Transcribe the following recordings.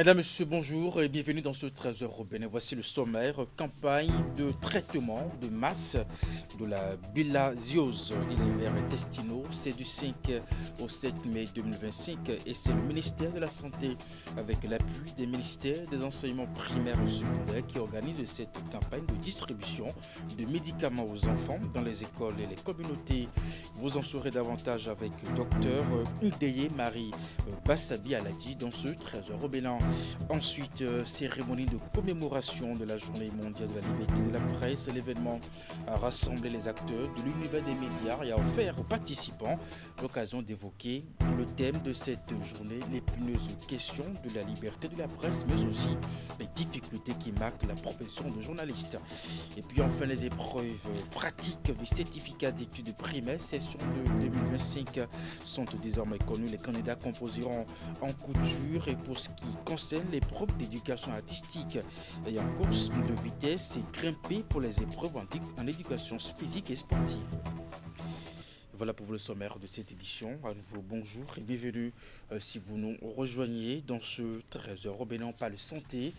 Mesdames, Messieurs, bonjour et bienvenue dans ce 13h au Bénin. Voici le sommaire, campagne de traitement de masse de la bilharziose et les vers intestinaux. C'est du 5 au 7 mai 2025 et c'est le ministère de la Santé avec l'appui des ministères des enseignements primaires et secondaires qui organise cette campagne de distribution de médicaments aux enfants dans les écoles et les communautés. Vous en saurez davantage avec Dr Ndeye Marie Bassabi Aladji dans ce 13h au Bénin. Ensuite, cérémonie de commémoration de la Journée mondiale de la liberté de la presse. L'événement a rassemblé les acteurs de l'univers des médias et a offert aux participants l'occasion d'évoquer le thème de cette journée, l'épineuse question de la liberté de la presse, mais aussi les difficultés qui marquent la profession de journaliste. Et puis enfin, les épreuves pratiques du certificat d'études primaires, session de 2025, sont désormais connues. Les candidats composeront en couture et pour ce qui concerne l'épreuve d'éducation artistique et en course de vitesse et grimper pour les épreuves en éducation physique et sportive. Voilà pour le sommaire de cette édition. À nouveau, bonjour et bienvenue si vous nous rejoignez dans ce 13h au Bénin par le Santé.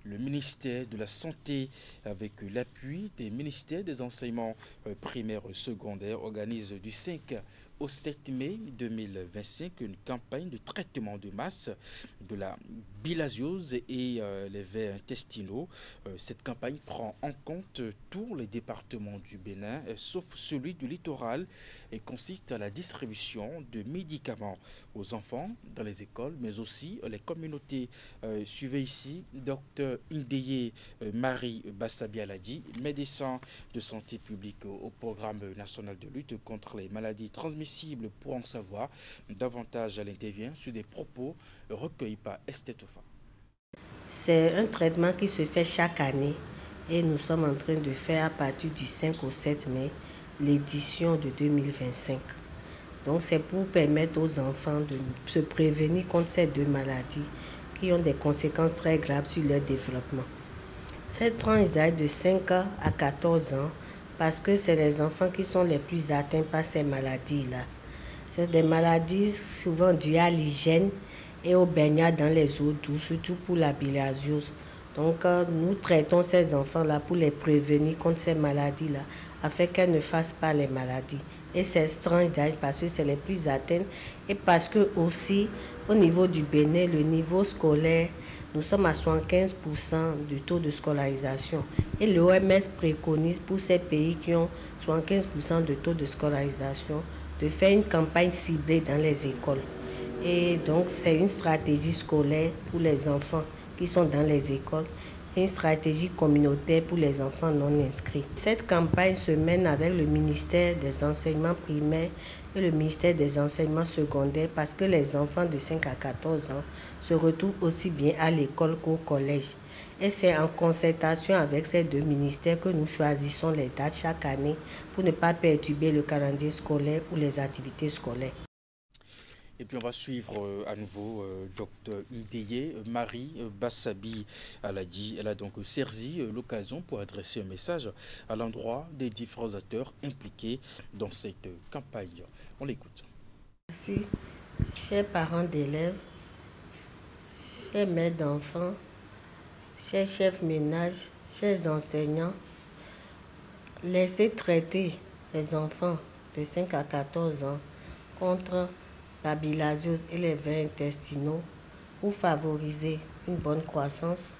Le ministère de la Santé, avec l'appui des ministères des enseignements primaires et secondaires, organise du 5 au 7 mai 2025 une campagne de traitement de masse de la bilharziose et les vers intestinaux. Cette campagne prend en compte tous les départements du Bénin, sauf celui du littoral, et consiste à la distribution de médicaments aux enfants dans les écoles, mais aussi les communautés. Suivez ici Dr Ndeye Marie Bassabi Aladji, médecin de santé publique au programme national de lutte contre les maladies transmissibles. Pour en savoir davantage, elle intervient sur des propos recueillis par Estetofa. C'est un traitement qui se fait chaque année et nous sommes en train de faire à partir du 5 au 7 mai l'édition de 2025. Donc c'est pour permettre aux enfants de se prévenir contre ces deux maladies qui ont des conséquences très graves sur leur développement. Cette tranche d'âge de 5 à 14 ans, parce que c'est les enfants qui sont les plus atteints par ces maladies-là. C'est des maladies souvent dues à l'hygiène et au baignade dans les eaux douces, surtout pour la bilharziose. Donc nous traitons ces enfants-là pour les prévenir contre ces maladies-là, afin qu'elles ne fassent pas les maladies. Et c'est tranche d'âge parce que c'est les plus atteintes et parce que aussi au niveau du Bénin, le niveau scolaire, nous sommes à 75% du taux de scolarisation. Et l'OMS préconise pour ces pays qui ont 75% de taux de scolarisation de faire une campagne ciblée dans les écoles. Et donc c'est une stratégie scolaire pour les enfants qui sont dans les écoles et une stratégie communautaire pour les enfants non inscrits. Cette campagne se mène avec le ministère des enseignements primaires et le ministère des enseignements secondaires parce que les enfants de 5 à 14 ans se retrouvent aussi bien à l'école qu'au collège. Et c'est en concertation avec ces deux ministères que nous choisissons les dates chaque année pour ne pas perturber le calendrier scolaire ou les activités scolaires. Et puis on va suivre à nouveau Dr Ndeye Marie Bassabi Aladji. Elle a donc saisi l'occasion pour adresser un message à l'endroit des différents acteurs impliqués dans cette campagne. On l'écoute. Merci, chers parents d'élèves, chers mères d'enfants, chers chefs ménage, chers enseignants. Laissez traiter les enfants de 5 à 14 ans contre la bilharziose et les vers intestinaux pour favoriser une bonne croissance,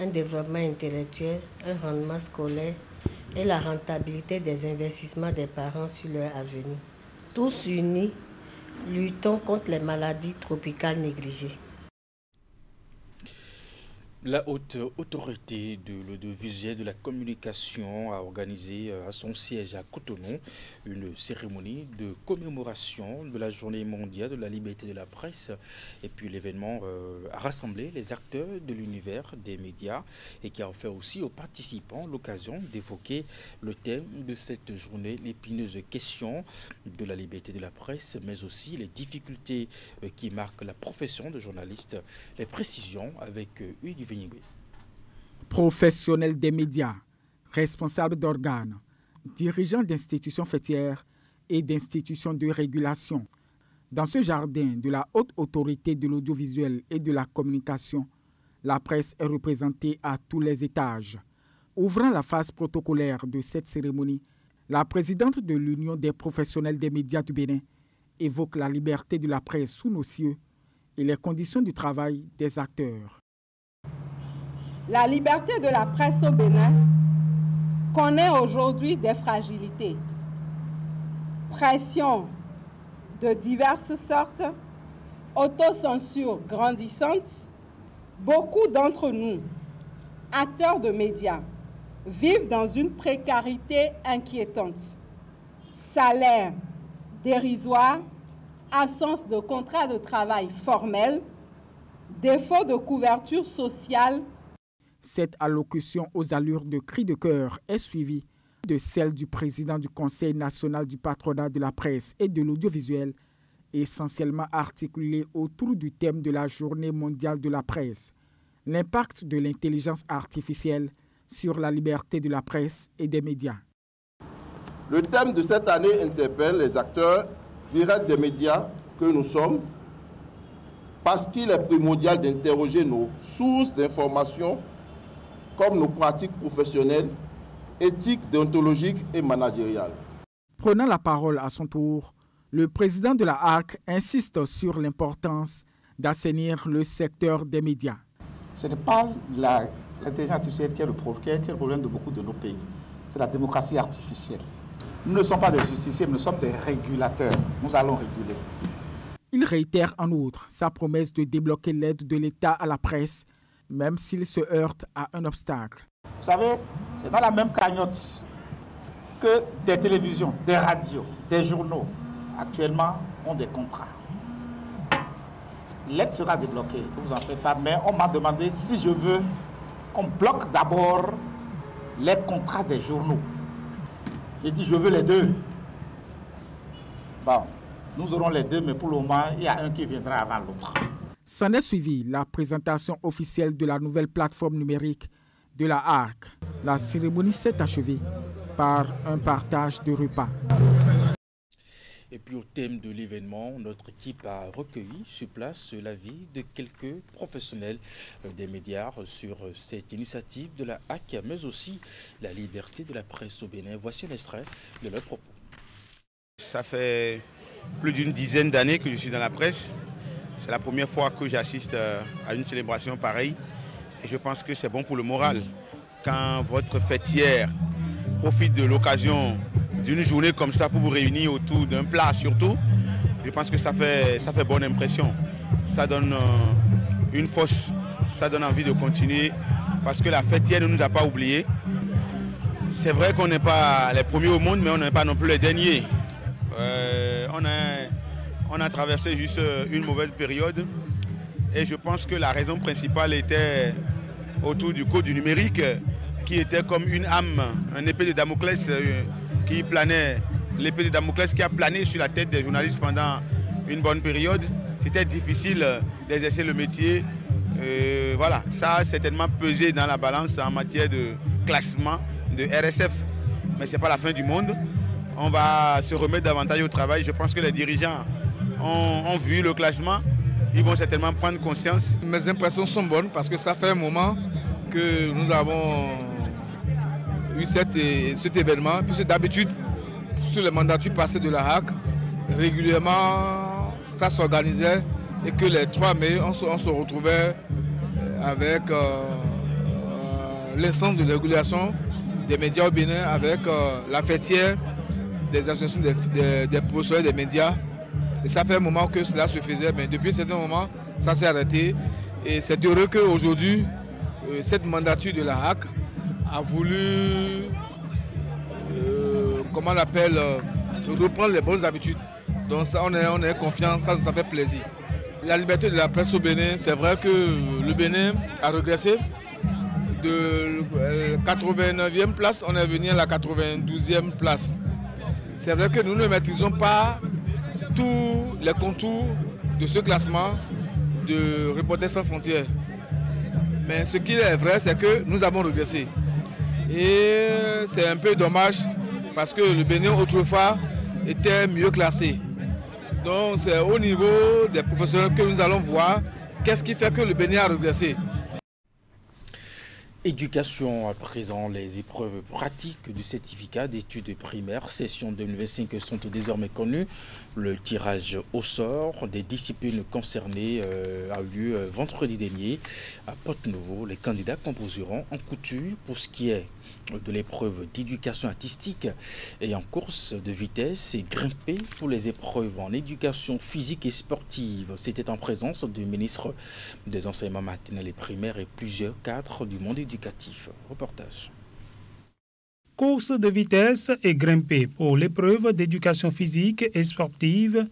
un développement intellectuel, un rendement scolaire et la rentabilité des investissements des parents sur leur avenir. Tous unis, luttons contre les maladies tropicales négligées. La haute autorité de l'audiovisuel de la communication a organisé à son siège à Cotonou une cérémonie de commémoration de la Journée mondiale de la liberté de la presse. Et puis l'événement a rassemblé les acteurs de l'univers des médias et qui a offert aussi aux participants l'occasion d'évoquer le thème de cette journée, l'épineuse question de la liberté de la presse, mais aussi les difficultés qui marquent la profession de journaliste. Les précisions avec Hugues Vigny. Professionnels des médias, responsables d'organes, dirigeants d'institutions faîtières et d'institutions de régulation. Dans ce jardin de la haute autorité de l'audiovisuel et de la communication, La presse est représentée à tous les étages. Ouvrant la phase protocolaire de cette cérémonie, la présidente de l'Union des professionnels des médias du Bénin évoque la liberté de la presse sous nos cieux et les conditions du travail des acteurs. La liberté de la presse au Bénin connaît aujourd'hui des fragilités. Pression de diverses sortes, autocensure grandissante. Beaucoup d'entre nous, acteurs de médias, vivent dans une précarité inquiétante. Salaire dérisoire, absence de contrat de travail formel, défaut de couverture sociale. Cette allocution aux allures de cri de cœur est suivie de celle du président du Conseil national du patronat de la presse et de l'audiovisuel, essentiellement articulée autour du thème de la Journée mondiale de la presse, l'impact de l'intelligence artificielle sur la liberté de la presse et des médias. Le thème de cette année interpelle les acteurs directs des médias que nous sommes, parce qu'il est primordial d'interroger nos sources d'information comme nos pratiques professionnelles, éthiques, déontologiques et managériales. Prenant la parole à son tour, le président de la ARC insiste sur l'importance d'assainir le secteur des médias. Ce n'est pas l'intelligence artificielle qui est le problème de beaucoup de nos pays. C'est la démocratie artificielle. Nous ne sommes pas des justiciers, nous sommes des régulateurs. Nous allons réguler. Il réitère en outre sa promesse de débloquer l'aide de l'État à la presse, même s'il se heurte à un obstacle. Vous savez, c'est dans la même cagnotte que des télévisions, des radios, des journaux, actuellement, ont des contrats. L'aide sera débloquée, vous en faites pas, mais on m'a demandé si je veux qu'on bloque d'abord les contrats des journaux. J'ai dit, je veux les deux. Bon, nous aurons les deux, mais pour le moment, il y a un qui viendra avant l'autre. S'en est suivi la présentation officielle de la nouvelle plateforme numérique de la ARC. La cérémonie s'est achevée par un partage de repas. Et puis au thème de l'événement, notre équipe a recueilli sur place l'avis de quelques professionnels des médias sur cette initiative de la HAC, mais aussi la liberté de la presse au Bénin. Voici un extrait de leurs propos. Ça fait plus d'une dizaine d'années que je suis dans la presse. C'est la première fois que j'assiste à une célébration pareille. Et je pense que c'est bon pour le moral. Quand votre fêtière profite de l'occasion d'une journée comme ça pour vous réunir autour d'un plat surtout, je pense que ça fait bonne impression. Ça donne une force, ça donne envie de continuer parce que la fêtière ne nous a pas oubliés. C'est vrai qu'on n'est pas les premiers au monde, mais on n'est pas non plus les derniers. On a traversé juste une mauvaise période et je pense que la raison principale était autour du code du numérique qui était comme une âme, un épée de Damoclès qui planait, l'épée de Damoclès qui a plané sur la tête des journalistes pendant une bonne période. C'était difficile d'exercer le métier. Voilà, ça a certainement pesé dans la balance en matière de classement de RSF. Mais ce n'est pas la fin du monde. On va se remettre davantage au travail. Je pense que les dirigeants ont vu le classement. Ils vont certainement prendre conscience. Mes impressions sont bonnes parce que ça fait un moment que nous avons eu cet événement. Puisque d'habitude, sur les mandatures passées de la HAC, régulièrement, ça s'organisait et que les 3 mai, on se retrouvait avec l'instance de régulation des médias au Bénin, avec la fêtière des associations des professionnels des médias. Et ça fait un moment que cela se faisait, mais depuis un certain moment, ça s'est arrêté. Et c'est heureux qu'aujourd'hui, cette mandature de la HAC a voulu, comment on l'appelle, reprendre les bonnes habitudes. Donc ça, on est confiant, ça fait plaisir. La liberté de la presse au Bénin, c'est vrai que le Bénin a régressé. De 89e place, on est venu à la 92e place. C'est vrai que nous ne maîtrisons pas tous les contours de ce classement de Reporters sans frontières. Mais ce qui est vrai, c'est que nous avons régressé. Et c'est un peu dommage parce que le Bénin autrefois était mieux classé. Donc c'est au niveau des professionnels que nous allons voir qu'est-ce qui fait que le Bénin a régressé. Éducation à présent, les épreuves pratiques du certificat d'études primaires session 2025 sont désormais connues. Le tirage au sort des disciplines concernées a eu lieu vendredi dernier à Porte-Nouveau. Les candidats composeront en couture pour ce qui est de l'épreuve d'éducation artistique et en course de vitesse et grimper pour les épreuves en éducation physique et sportive. C'était en présence du ministre des enseignements maternels et primaires et plusieurs cadres du monde éducatif. Reportage. Course de vitesse et grimper pour l'épreuve d'éducation physique et sportive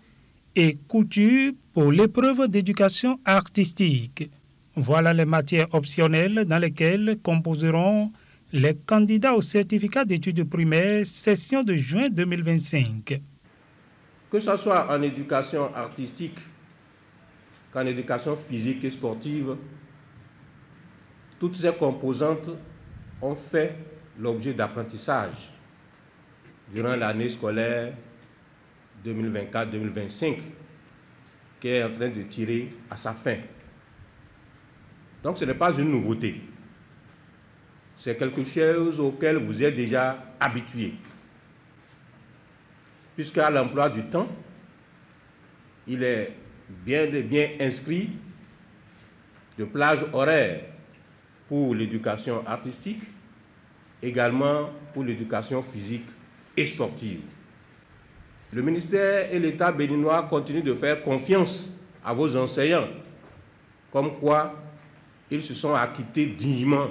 et couture pour l'épreuve d'éducation artistique. Voilà les matières optionnelles dans lesquelles composeront les candidats au certificat d'études primaires session de juin 2025. Que ce soit en éducation artistique qu'en éducation physique et sportive, toutes ces composantes ont fait l'objet d'apprentissage durant l'année scolaire 2024-2025 qui est en train de tirer à sa fin. Donc ce n'est pas une nouveauté. C'est quelque chose auquel vous êtes déjà habitué. Puisqu'à l'emploi du temps, il est bien inscrit de plage horaire pour l'éducation artistique, également pour l'éducation physique et sportive. Le ministère et l'État béninois continuent de faire confiance à vos enseignants, comme quoi ils se sont acquittés dignement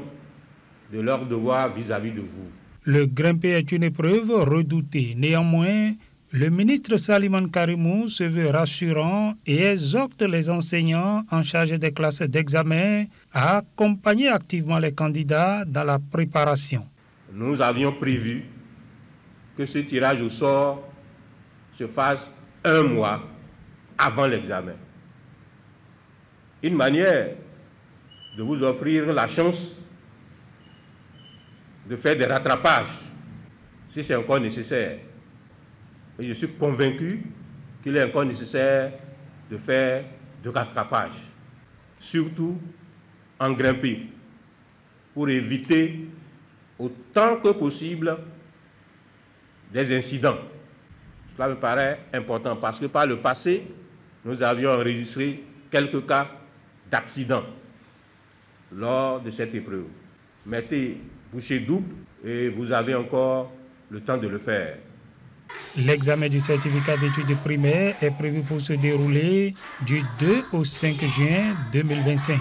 de leurs devoirs vis-à-vis de vous. Le grimper est une épreuve redoutée. Néanmoins, le ministre Salimane Karimou se veut rassurant et exhorte les enseignants en charge des classes d'examen à accompagner activement les candidats dans la préparation. Nous avions prévu que ce tirage au sort se fasse 1 mois avant l'examen. Une manière de vous offrir la chance de faire des rattrapages, si c'est encore nécessaire. Et je suis convaincu qu'il est encore nécessaire de faire de rattrapage, surtout en grimper, pour éviter autant que possible des incidents. Cela me paraît important parce que par le passé, nous avions enregistré quelques cas d'accidents lors de cette épreuve. Mettez bouchée double et vous avez encore le temps de le faire. L'examen du certificat d'études primaires est prévu pour se dérouler du 2 au 5 juin 2025.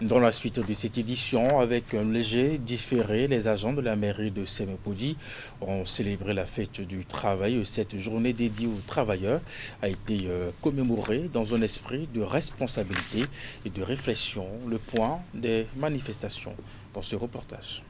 Dans la suite de cette édition, avec un léger différé, les agents de la mairie de Semepodi ont célébré la fête du travail. Cette journée dédiée aux travailleurs a été commémorée dans un esprit de responsabilité et de réflexion. Le point des manifestations dans ce reportage.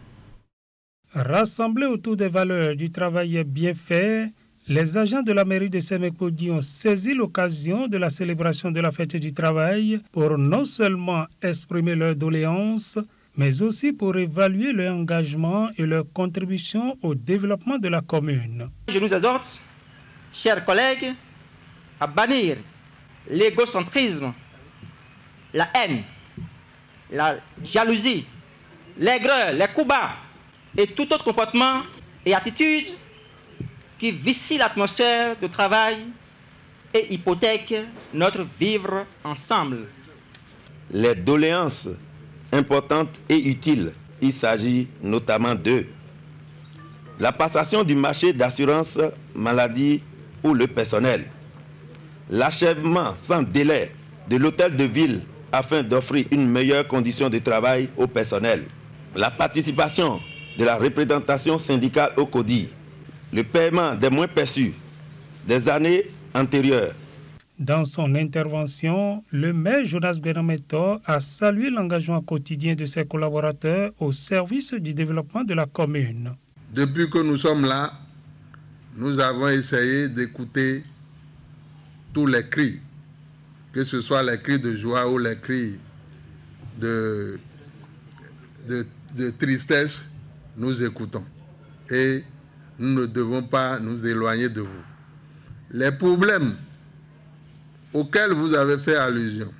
Rassemblés autour des valeurs du travail bien fait, les agents de la mairie de Semepodi ont saisi l'occasion de la célébration de la fête du travail pour non seulement exprimer leurs doléances, mais aussi pour évaluer leur engagement et leur contribution au développement de la commune. Je nous exhorte, chers collègues, à bannir l'égocentrisme, la haine, la jalousie, l'aigreur, les coups bas et tout autre comportement et attitude qui vicie l'atmosphère de travail et hypothèque notre vivre ensemble. Les doléances importantes et utiles, il s'agit notamment de la passation du marché d'assurance maladie pour le personnel, l'achèvement sans délai de l'hôtel de ville afin d'offrir une meilleure condition de travail au personnel, la participation de la représentation syndicale au CODI, le paiement des moins perçus des années antérieures. Dans son intervention, le maire Jonas Benameto a salué l'engagement quotidien de ses collaborateurs au service du développement de la commune. Depuis que nous sommes là, nous avons essayé d'écouter tous les cris, que ce soit les cris de joie ou les cris de tristesse, nous écoutons. Et nous ne devons pas nous éloigner de vous. Les problèmes auxquels vous avez fait allusion,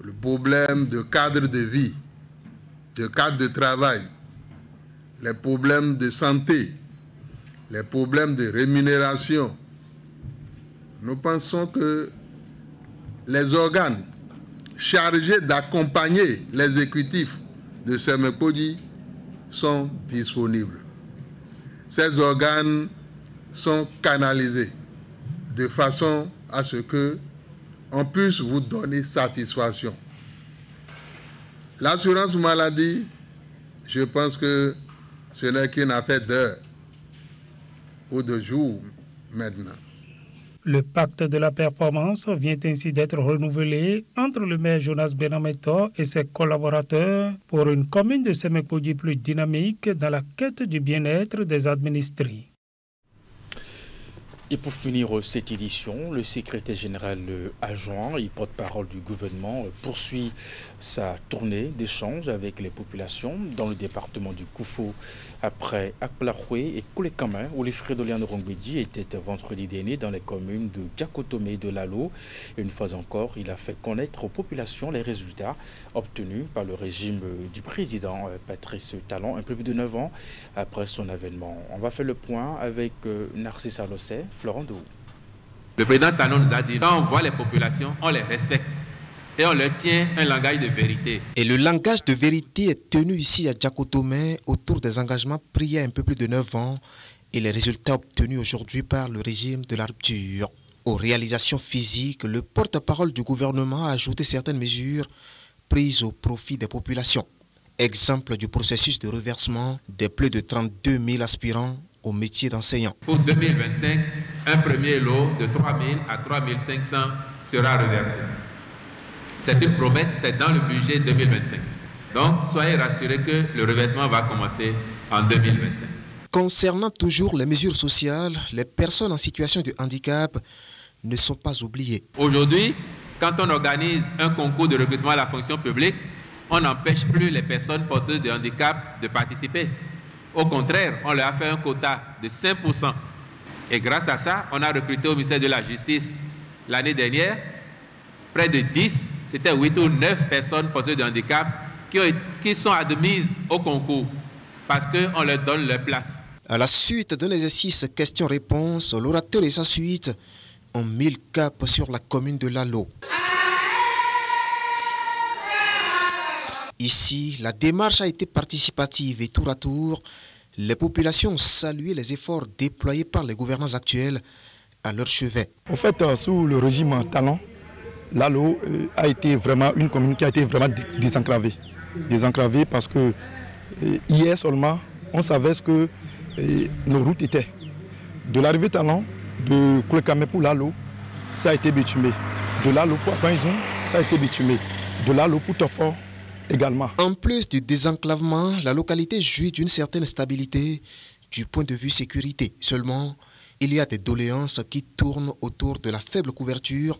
le problème de cadre de vie, de cadre de travail, les problèmes de santé, les problèmes de rémunération. Nous pensons que les organes chargés d'accompagner l'exécutif de Semekpodji sont disponibles. Ces organes sont canalisés de façon à ce que on puisse vous donner satisfaction. L'assurance maladie, je pense que ce n'est qu'une affaire d'heures ou de jours maintenant. Le pacte de la performance vient ainsi d'être renouvelé entre le maire Jonas Benametor et ses collaborateurs pour une commune de Semekpodji plus dynamique dans la quête du bien-être des administrés. Et pour finir cette édition, le secrétaire général adjoint et porte-parole du gouvernement poursuit sa tournée d'échange avec les populations dans le département du Koufo. Après Akplaroué et Koulekama, où les frères d'Oliane Rongbedji étaient vendredi dernier dans les communes de Djakotome et de Lalo. Et une fois encore, il a fait connaître aux populations les résultats obtenus par le régime du président Patrice Talon, un peu plus de 9 ans après son avènement. On va faire le point avec Narcisse Alossé. Le président Talon nous a dit, quand on voit les populations, on les respecte et on leur tient un langage de vérité. Et le langage de vérité est tenu ici à Djakotome autour des engagements pris il y a un peu plus de 9 ans et les résultats obtenus aujourd'hui par le régime de la rupture. Aux réalisations physiques, le porte-parole du gouvernement a ajouté certaines mesures prises au profit des populations. Exemple du processus de reversement des plus de 32 000 aspirants au métier d'enseignant. Pour 2025, un premier lot de 3 000 à 3 500 sera reversé. C'est une promesse, c'est dans le budget 2025. Donc, soyez rassurés que le reversement va commencer en 2025. Concernant toujours les mesures sociales, les personnes en situation de handicap ne sont pas oubliées. Aujourd'hui, quand on organise un concours de recrutement à la fonction publique, on n'empêche plus les personnes porteuses de handicap de participer. Au contraire, on leur a fait un quota de 5%. Et grâce à ça, on a recruté au ministère de la Justice l'année dernière près de 10, c'était 8 ou 9 personnes porteuses de handicap qui sont admises au concours parce qu'on leur donne leur place. À la suite d'un exercice questions-réponses, l'orateur et sa suite ont mis le cap sur la commune de Lalo. Ici, la démarche a été participative et tour à tour, les populations ont salué les efforts déployés par les gouvernants actuels à leur chevet. En fait, sous le régime Talon, Lalo a été vraiment une commune qui a été vraiment désenclavée. Désenclavée parce que hier seulement, on savait ce que nos routes étaient. De l'arrivée Talon, de Koulekame pour Lalo, ça a été bitumé. De Lalo pour Apanzon, ça a été bitumé. De Lalo pour Tofort, également. En plus du désenclavement, la localité jouit d'une certaine stabilité du point de vue sécurité. Seulement, il y a des doléances qui tournent autour de la faible couverture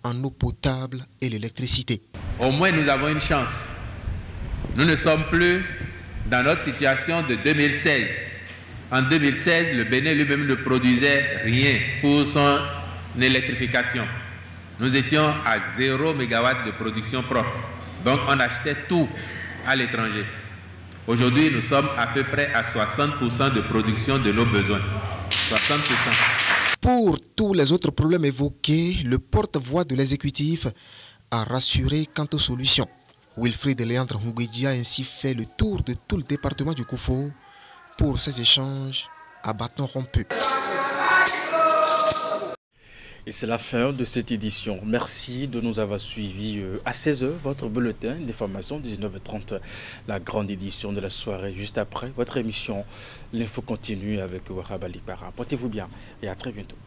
en eau potable et l'électricité. Au moins, nous avons une chance. Nous ne sommes plus dans notre situation de 2016. En 2016, le Bénin lui-même ne produisait rien pour son électrification. Nous étions à 0 MW de production propre. Donc on achetait tout à l'étranger. Aujourd'hui, nous sommes à peu près à 60% de production de nos besoins. 60%. Pour tous les autres problèmes évoqués, le porte-voix de l'exécutif a rassuré quant aux solutions. Wilfried Léandre Rongbedji a ainsi fait le tour de tout le département du Koufo pour ces échanges à bâton rompu. Et c'est la fin de cette édition. Merci de nous avoir suivis à 16h, votre bulletin d'information, 19h30, la grande édition de la soirée. Juste après, votre émission, l'info continue avec Wahab Ali Para. Portez-vous bien et à très bientôt.